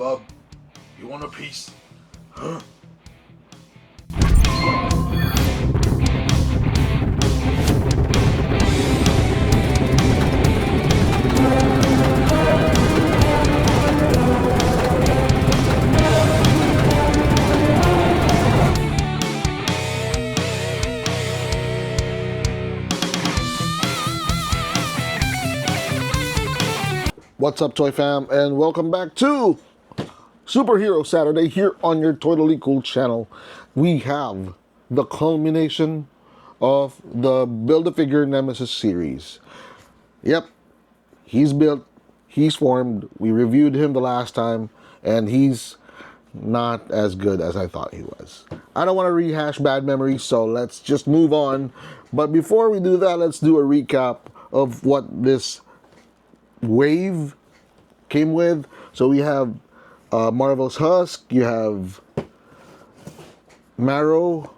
bub. You want a piece? Huh? What's up, Toy Fam, and welcome back to Superhero Saturday here on your Totally Cool channel. We have the culmination of the Build-A-Figure Nemesis series. Yep, he's built, he's formed, we reviewed him the last time, and he's not as good as I thought he was. I don't want to rehash bad memories, so let's just move on. But before we do that, let's do a recap of what this wave came with. So we have Marvel's Husk, you have Marrow,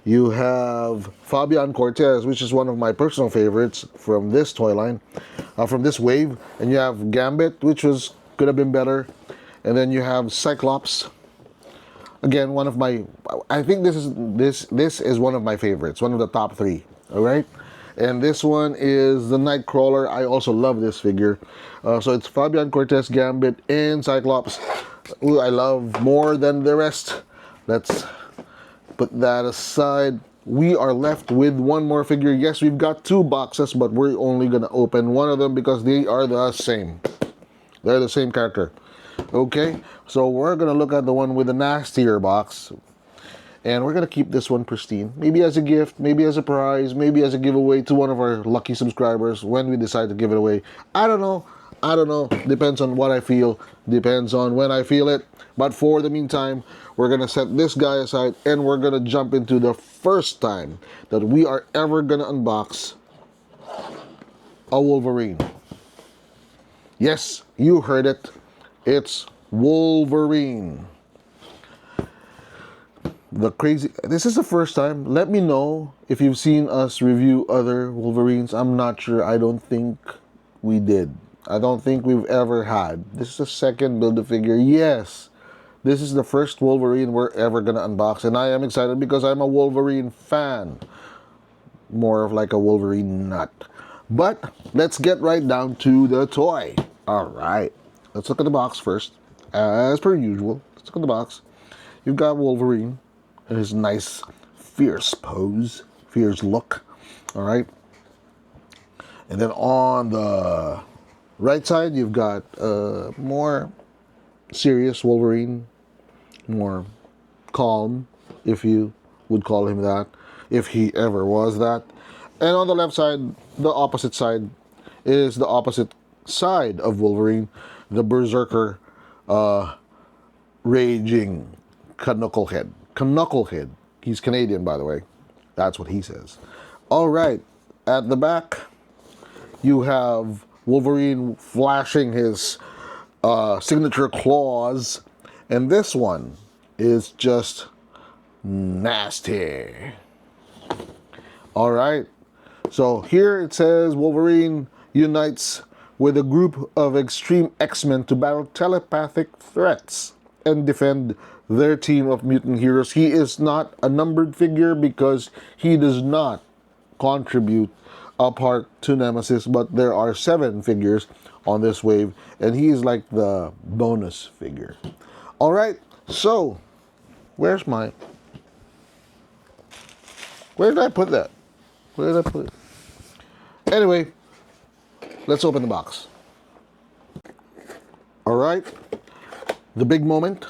you have Fabian Cortez, which is one of my personal favorites from this toy line, from this wave, and you have Gambit, which could have been better, and then you have Cyclops. Again, one of my, I think this is one of my favorites, one of the top three. All right. And this one is the Nightcrawler. I also love this figure. So it's Fabian Cortez, Gambit, and Cyclops, who I love more than the rest. Let's put that aside. We are left with one more figure. Yes, we've got two boxes, but we're only going to open one of them because they are the same. They're the same character. Okay, so we're going to look at the one with the nastier box. And we're going to keep this one pristine. Maybe as a gift, maybe as a prize, maybe as a giveaway to one of our lucky subscribers when we decide to give it away. I don't know. Depends on what I feel. Depends on when I feel it. But for the meantime, we're going to set this guy aside and we're going to jump into the first time that we are ever going to unbox a Wolverine. Yes, you heard it. It's Wolverine. This is the first time. Let me know if you've seen us review other Wolverines. I'm not sure. I don't think we did. I don't think we've ever had. This is the second Build-A-Figure. Yes, this is the first Wolverine we're ever gonna unbox, and I am excited because I'm a Wolverine fan. More of like a Wolverine nut. But let's get right down to the toy. All right, let's look at the box first. As per usual, let's look at the box. You've got Wolverine. His nice, fierce pose, fierce look. All right. And then on the right side, you've got more serious Wolverine, more calm, if you would call him that, if he ever was that. And on the left side, the opposite side, is the opposite side of Wolverine, the berserker, raging Knucklehead. He's Canadian, by the way. That's what he says. All right. At the back, you have Wolverine flashing his signature claws. And this one is just nasty. All right. So here it says Wolverine unites with a group of extreme X-Men to battle telepathic threats and defend their team of mutant heroes. He is not a numbered figure because he does not contribute a part to Nemesis, but there are 7 figures on this wave, and he is like the bonus figure. All right, so where did I put that? Where did I put it? Anyway, let's open the box. All right, the big moment.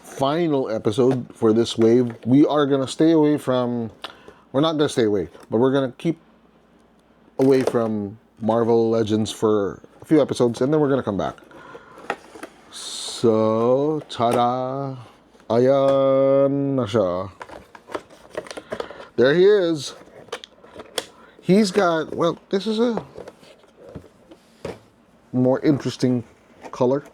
Final episode for this wave. We are going to stay away from, we're not going to stay away, but we're going to keep away from Marvel Legends for a few episodes, and then we're going to come back. So, ta-da! Ayan na siya. There he is. He's got, well, this is a more interesting color.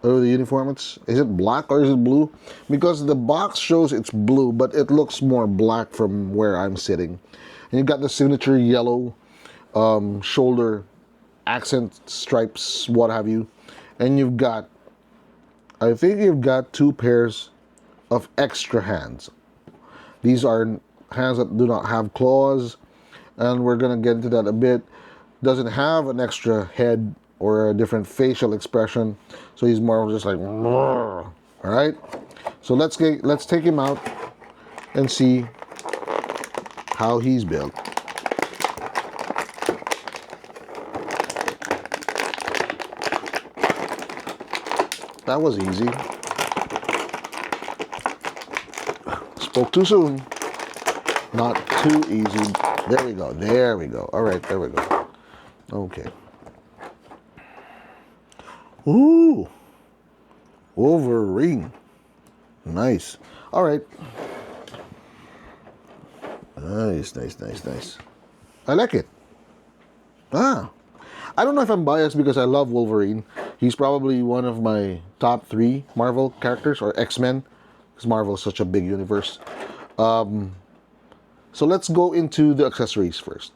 Oh, the uniform, is it black or is it blue? Because the box shows it's blue, but it looks more black from where I'm sitting. And you've got the signature yellow shoulder accent stripes, what have you. And you've got I think you've got 2 pairs of extra hands. These are hands that do not have claws, and we're gonna get into that a bit. Doesn't have an extra head or a different facial expression, so he's more just like, all right. So let's take him out and see how he's built. That was easy. Spoke too soon. Not too easy. There we go. There we go. All right, there we go. Okay. Ooh. Wolverine. Nice. All right. Nice, nice, nice, nice. I like it. Ah. I don't know if I'm biased because I love Wolverine. He's probably one of my top 3 Marvel characters, or X-Men, because Marvel is such a big universe. So let's go into the accessories first.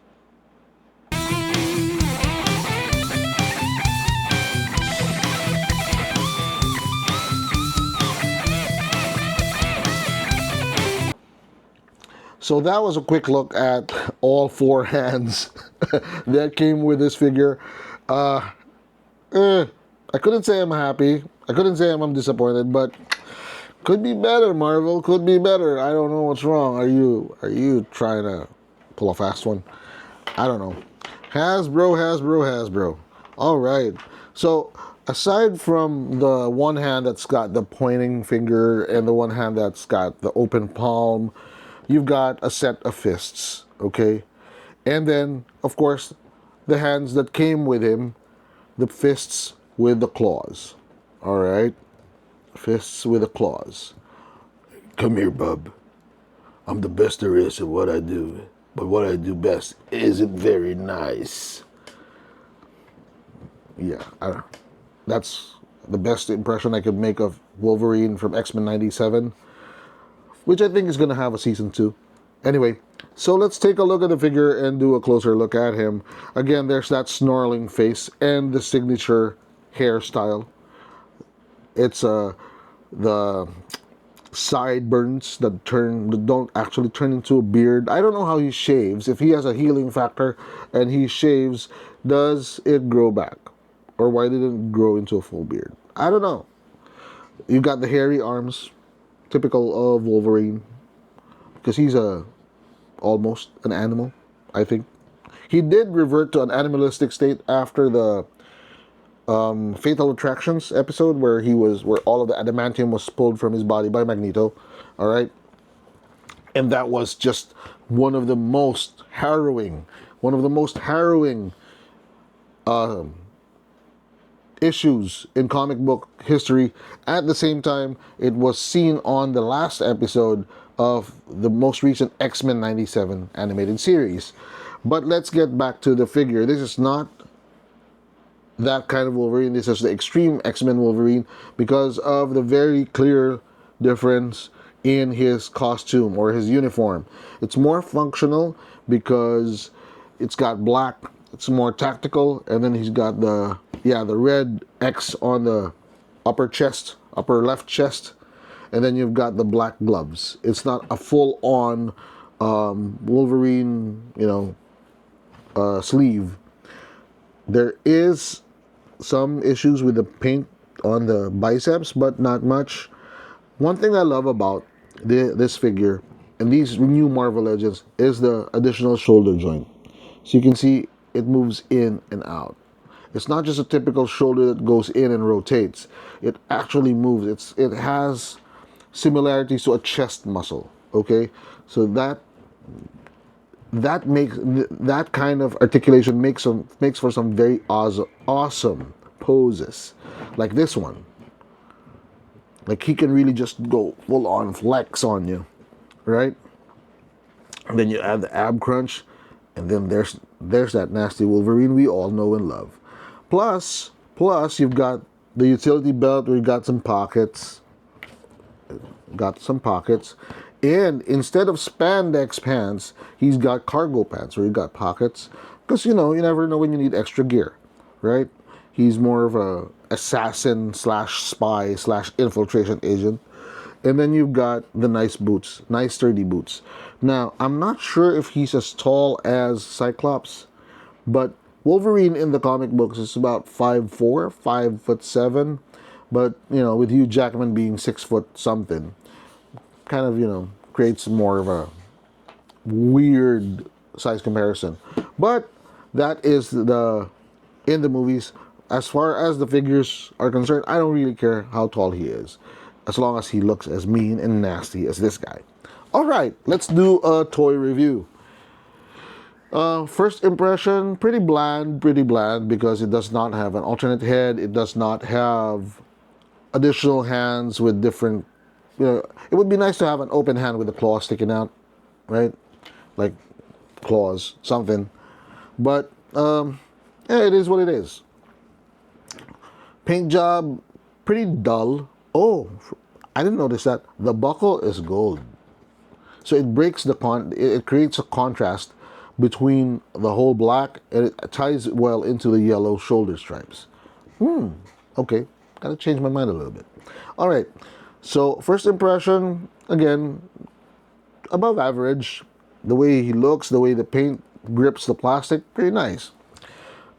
So that was a quick look at all 4 hands that came with this figure. I couldn't say I'm happy. I couldn't say I'm disappointed, but could be better, Marvel. Could be better. I don't know what's wrong. Are you trying to pull a fast one? I don't know. Hasbro, Hasbro, Hasbro. All right. So aside from the one hand that's got the pointing finger and the one hand that's got the open palm, you've got a set of fists, okay? And then, of course, the hands that came with him, the fists with the claws. All right? Fists with the claws. Come here, bub. I'm the best there is at what I do. But what I do best isn't very nice. Yeah, that's the best impression I could make of Wolverine from X-Men 97, which I think is going to have a season 2. Anyway, so let's take a look at the figure and do a closer look at him. Again, there's that snarling face and the signature hairstyle. It's the sideburns that don't actually turn into a beard. I don't know how he shaves. If he has a healing factor and he shaves, does it grow back? Or why didn't it grow into a full beard? I don't know. You got the hairy arms, typical of Wolverine, because he's almost an animal, I think. He did revert to an animalistic state after the Fatal Attractions episode where all of the adamantium was pulled from his body by Magneto. All right, and that was just one of the most harrowing issues in comic book history. At the same time, it was seen on the last episode of the most recent X-Men 97 animated series. But let's get back to the figure. This is not that kind of Wolverine. This is the extreme X-Men Wolverine because of the very clear difference in his costume or his uniform. It's more functional because it's got black, it's more tactical, and then he's got the red X on the upper left chest, and then you've got the black gloves. It's not a full-on Wolverine, sleeve. There is some issues with the paint on the biceps, but not much. One thing I love about this figure and these new Marvel Legends is the additional shoulder joint. So you can see it moves in and out. It's not just a typical shoulder that goes in and rotates. It actually moves. It has similarities to a chest muscle. Okay, so that kind of articulation makes for some very awesome poses, like this one. Like he can really just go full on flex on you, right? And then you add the ab crunch, and then there's that nasty Wolverine we all know and love. Plus you've got the utility belt where you got some pockets. And instead of spandex pants, he's got cargo pants where you got pockets. Because, you never know when you need extra gear, right? He's more of a assassin slash spy slash infiltration agent. And then you've got the nice boots, nice sturdy boots. Now, I'm not sure if he's as tall as Cyclops, but Wolverine in the comic books is about 5'4", 5'7", but with Hugh Jackman being 6 foot something, kind of creates more of a weird size comparison. But that is in the movies. As far as the figures are concerned, I don't really care how tall he is, as long as he looks as mean and nasty as this guy. All right, let's do a toy review. First impression, pretty bland, because it does not have an alternate head. It does not have additional hands with different, it would be nice to have an open hand with a claw sticking out, right? Like claws, something. But, yeah, it is what it is. Paint job, pretty dull. Oh, I didn't notice that. The buckle is gold. So it breaks it creates a contrast between the whole black, and it ties well into the yellow shoulder stripes. Okay, gotta change my mind a little bit. All right, so first impression, again, above average. The way he looks, the way the paint grips the plastic, pretty nice.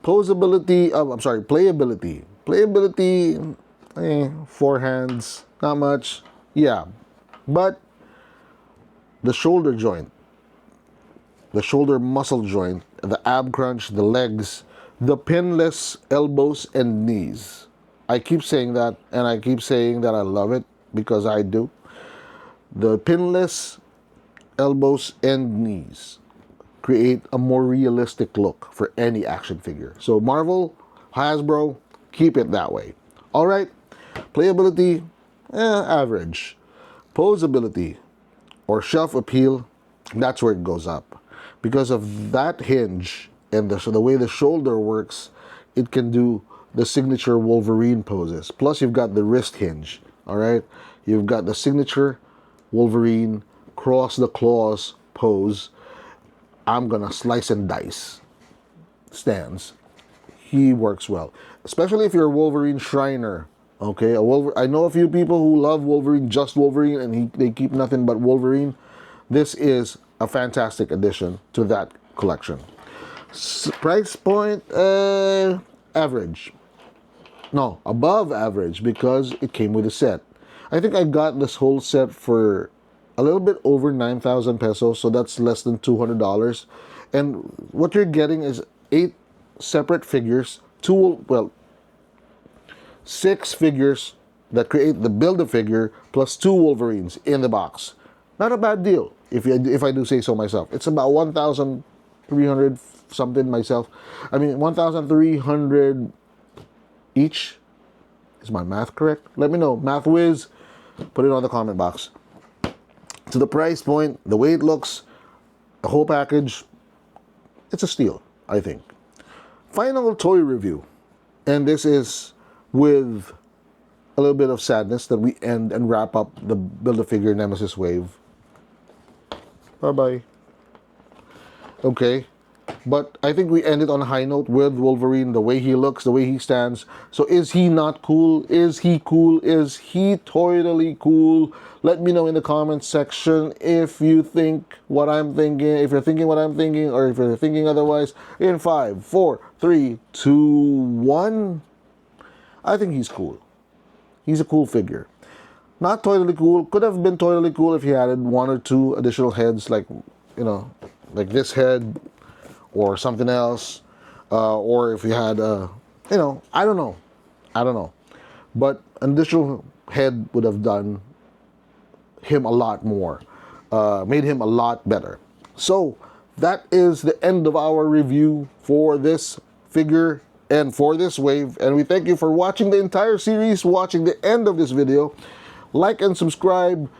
Playability, 4 hands, not much, yeah. But the shoulder joint, the shoulder muscle joint, the ab crunch, the legs, the pinless elbows and knees. I keep saying that, and I keep saying that I love it, because I do. The pinless elbows and knees create a more realistic look for any action figure. So Marvel, Hasbro, keep it that way. All right, playability, average. Posability or shelf appeal, that's where it goes up. Because of that hinge and the way the shoulder works, it can do the signature Wolverine poses. Plus you've got the wrist hinge, all right? You've got the signature Wolverine cross the claws pose. I'm gonna slice and dice stance. He works well, especially if you're a Wolverine Shriner. Okay, I know a few people who love Wolverine, just Wolverine, and they keep nothing but Wolverine. This is a fantastic addition to that collection. Price point, average. No, above average, because it came with a set. I think I got this whole set for a little bit over 9,000 pesos, so that's less than $200. And what you're getting is 8 separate figures, 6 figures that create the Build-A-Figure, plus 2 Wolverines in the box. Not a bad deal, if I do say so myself. It's about 1,300 something myself. I mean, 1,300 each. Is my math correct? Let me know. Math whiz, put it on the comment box. To the price point, the way it looks, the whole package, it's a steal, I think. Final toy review. And this is with a little bit of sadness that we end and wrap up the Build-A-Figure Nemesis wave. Bye-bye. Okay. But I think we ended on a high note with Wolverine, the way he looks, the way he stands. So is he not cool? Is he cool? Is he totally cool? Let me know in the comments section if you think what I'm thinking, if you're thinking what I'm thinking, or if you're thinking otherwise. In 5, 4, 3, 2, 1. I think he's cool. He's a cool figure. Not totally cool. Could have been totally cool if he added 1 or 2 additional heads, like, like this head, or something else, or if you had, I don't know. But an additional head would have done him a lot more, made him a lot better. So that is the end of our review for this figure and for this wave. And we thank you for watching the entire series, watching the end of this video. Like and subscribe,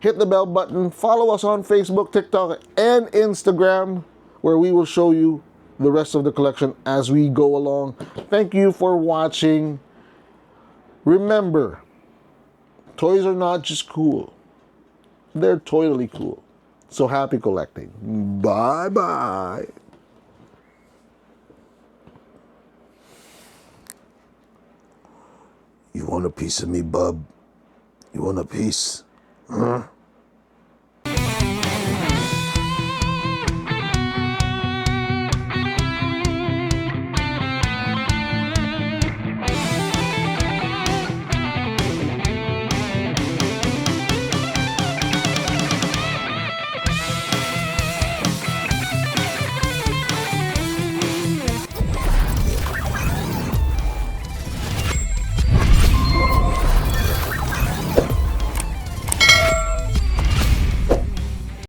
hit the bell button, follow us on Facebook, TikTok, and Instagram, where we will show you the rest of the collection as we go along. Thank you for watching. Remember, toys are not just cool. They're totally cool. So happy collecting. Bye-bye. You want a piece of me, bub? You want a piece? Huh?